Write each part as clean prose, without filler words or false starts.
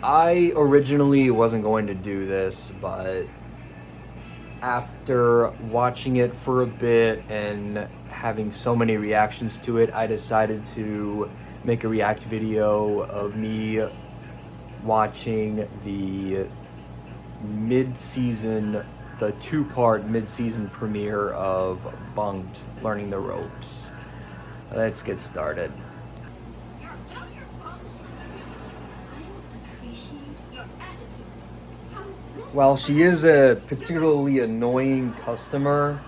I originally wasn't going to do this, but after watching it for a bit and having so many reactions to it, I decided to make a react video of me watching the two-part mid-season premiere of Bunk'd, Learning the Ropes. Let's get started. While she is a particularly annoying customer,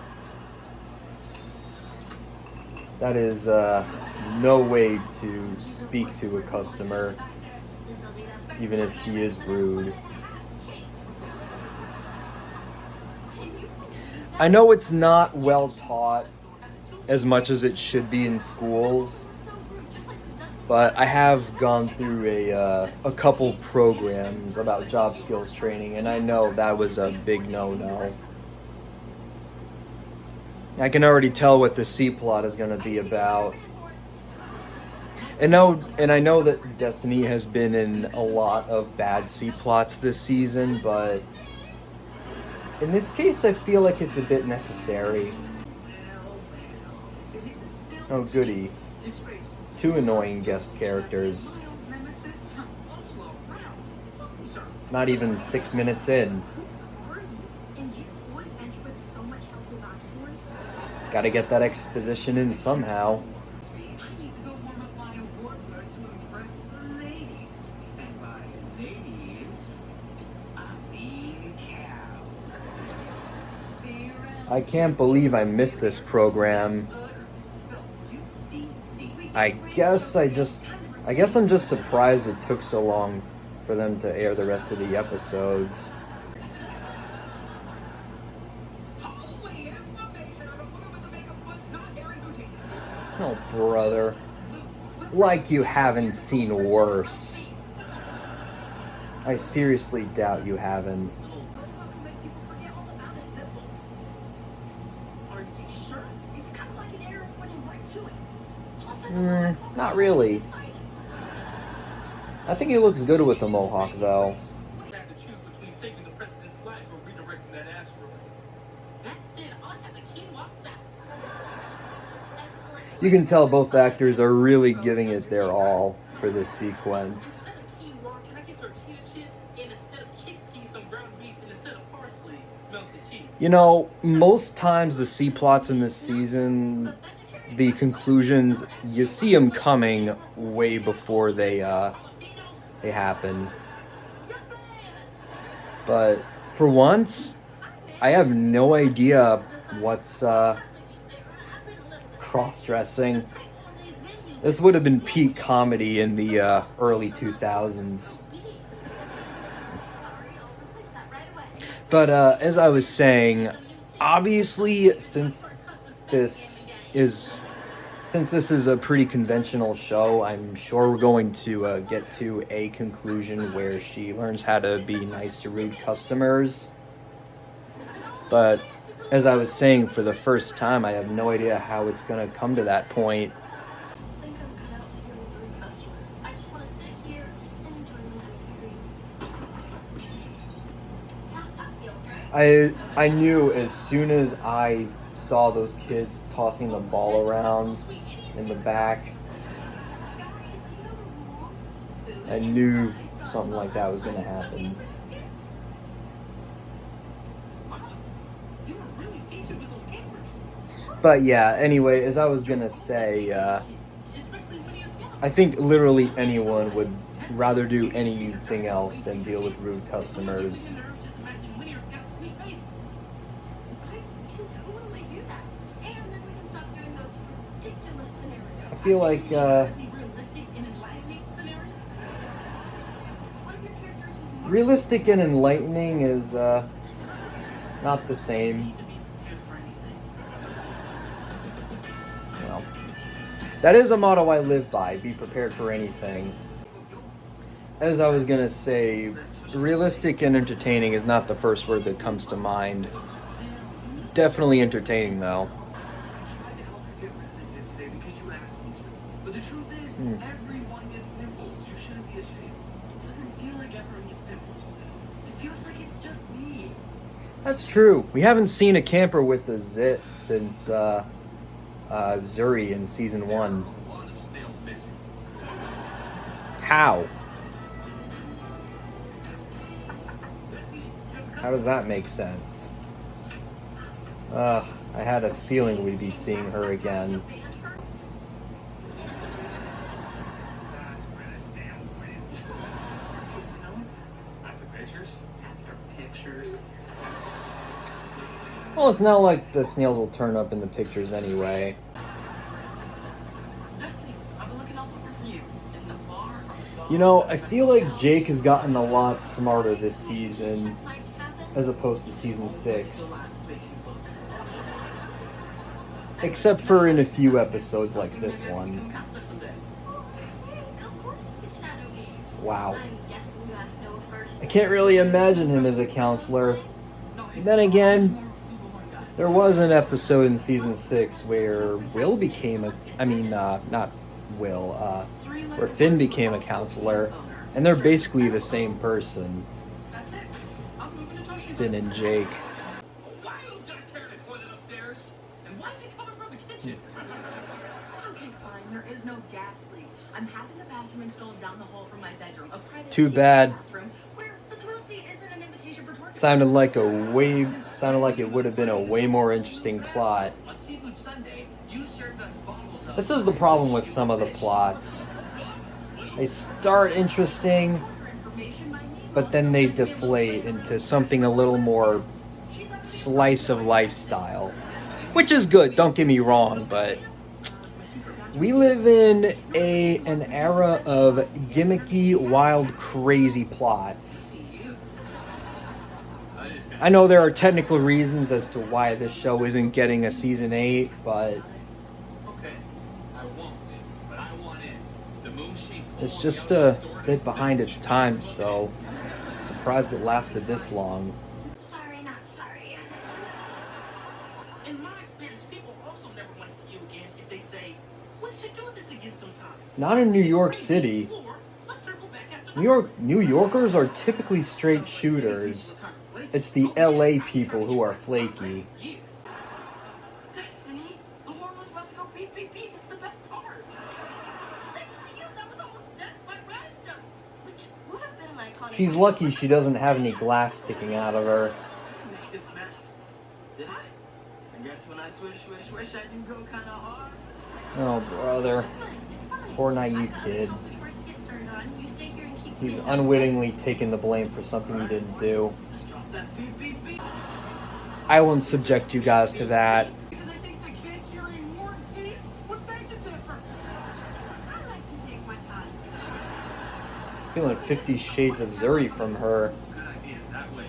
that is no way to speak to a customer, even if she is rude. I know it's not well taught as much as it should be in schools, but I have gone through a couple programs about job skills training, and I know that was a big no-no. I can already tell what the C plot is going to be about. And I know that Destiny has been in a lot of bad C plots this season, but in this case, I feel like it's a bit necessary. Oh, goody. Two annoying guest characters. Not even 6 minutes in. Gotta get that exposition in somehow. I can't believe I missed this program. I guess I'm just surprised it took so long for them to air the rest of the episodes. Oh, brother. Like you haven't seen worse. I seriously doubt you haven't. Not really. I think he looks good with the mohawk, though. You can tell both actors are really giving it their all for this sequence. You know, most times the C plots in this season, the conclusions, you see them coming way before they happen. But for once, I have no idea what's cross-dressing. This would have been peak comedy in the early 2000s. But as I was saying, obviously, since this is a pretty conventional show, I'm sure we're going to get to a conclusion where she learns how to be nice to rude customers. But as I was saying, for the first time, I have no idea how it's going to come to that point. I knew as soon as I saw those kids tossing the ball around in the back, I knew something like that was going to happen. But yeah, anyway, as I was going to say, I think literally anyone would rather do anything else than deal with rude customers. I feel like realistic and enlightening is not the same. Well, that is a motto I live by: be prepared for anything. As I was gonna say, realistic and entertaining is not the first word that comes to mind. Definitely entertaining, though. shouldn't be ashamed. It doesn't feel like everyone gets pimples. It feels like it's just me. That's true. We haven't seen a camper with a zit since Zuri in season 1. A lot of snails missing. How? How does that make sense? Ugh, I had a feeling we'd be seeing her again. That's where the snail went. Tell him. After pictures? After pictures? Well, it's not like the snails will turn up in the pictures anyway. Destiny, I've been looking all over for you. In the bar, You know, I feel like Jake has gotten a lot smarter this season as opposed to season 6. Except for in a few episodes like this one. Wow. I can't really imagine him as a counselor. Then again, there was an episode in season 6 where Will became a... I mean, not Will, where Finn became a counselor. And they're basically the same person. Finn and Jake. Why are those guys carrying a toilet upstairs? And why is it coming from the kitchen? Okay, fine. There is no gas leak. I'm having a bathroom installed down the hall from my bedroom. A private Too bad. bathroom where the toilet seat isn't an invitation for tour. Sounded like it would have been a way more interesting plot. On Seafood Sunday, you served us bottles of... This is the problem with some of the plots. They start interesting, but then they deflate into something a little more slice of lifestyle. Which is good, don't get me wrong, but we live in an era of gimmicky, wild, crazy plots. I know there are technical reasons as to why this show isn't getting a season 8, but Okay, I won't, but I want in. The moon shape... it's just a bit behind its time, so I'm surprised it lasted this long. Sorry, not sorry. In my experience, people also never want to see you again if they say, we should do this again sometime. Not in New York City. Or, let's circle back after New Yorkers are typically straight shooters. It's the LA people who are flaky. years. Destiny, the horn was about to go beep, beep, beep. It's the best part. Thanks to you, that was almost death by rhinestones, which would have been an iconic. She's lucky she doesn't have any glass sticking out of her. Make this mess. Did I? I guess when I swish, I do go kind of hard. Oh, brother. Poor naive kid. He's unwittingly taking the blame for something he didn't do. Let's drop that beep, beep, beep. I won't subject you guys to that. Because I think the kid carrying more piece would beg to differ. I like to take my time. Feeling 50 Shades of Zuri from her Good idea. That way,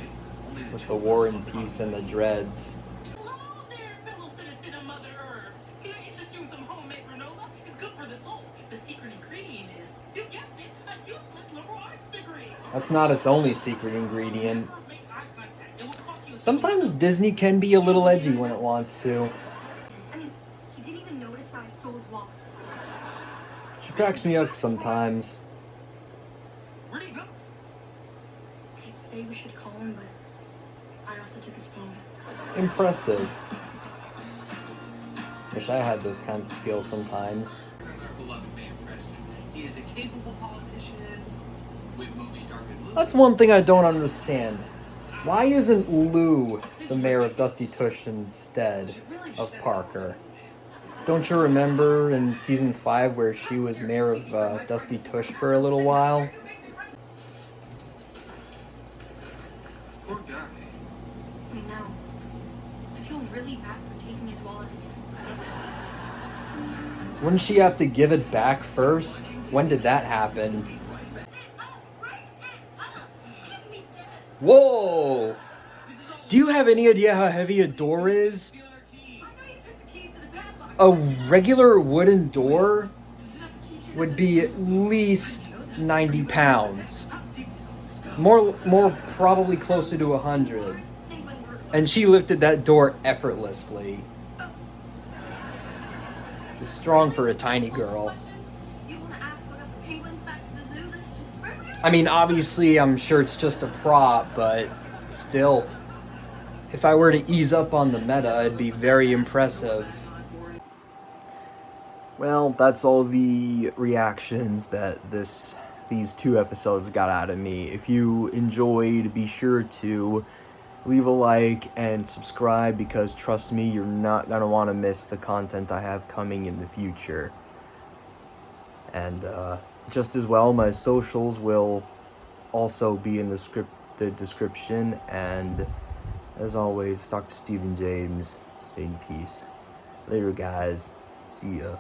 only the with the War and Peace and the dreads. Hello there, fellow citizen of Mother Earth. Can I interest you in some homemade granola? It's good for the soul. The secret ingredient is, you guessed it, a useless liberal arts degree. That's not its only secret ingredient. Make eye contact. It will cost you a Sometimes Disney can be a little edgy when it wants to. I mean, he didn't even notice that I stole his wallet. She cracks me up sometimes. Where'd he go? I'd say we should call him, but I also took his phone. Impressive. Wish I had those kinds of skills sometimes. Our beloved man Preston. He is a capable politician with movie star good looks. That's one thing I don't understand. Why isn't Lou the mayor of Dusty Tush instead of Parker? Don't you remember in season 5 where she was mayor of Dusty Tush for a little while? Poor guy. I know. I feel really bad for taking his wallet again. Wouldn't she have to give it back first? When did that happen? Whoa! Do you have any idea how heavy a door is? A regular wooden door would be at least 90 pounds. More probably closer to 100. And she lifted that door effortlessly. She's strong for a tiny girl. You want to ask what got the penguins back to the zoo this I mean, obviously, I'm sure it's just a prop, but still, if I were to ease up on the meta, it'd be very impressive. Well, that's all the reactions that these 2 episodes got out of me. If you enjoyed, be sure to leave a like and subscribe, because trust me, you're not gonna want to miss the content I have coming in the future. And just as well, my socials will also be in the description. And as always, Dr. Stephen James, stay in peace. Later, guys. See ya.